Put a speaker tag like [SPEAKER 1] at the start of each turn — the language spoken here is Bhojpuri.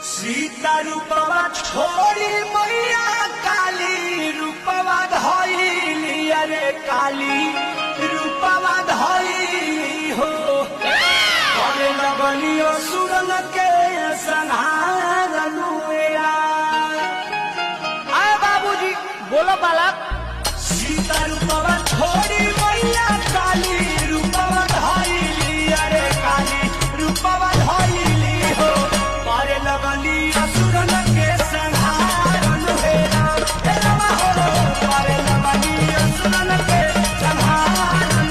[SPEAKER 1] सीता रूपवा छोड़ी मैया काली रूपवा धइली अरे काली रूपवा धइली हो करे लगलियो सुरन के संहार लुया।
[SPEAKER 2] आए बाबूजी बोलो बालक।
[SPEAKER 1] सीता रूपवा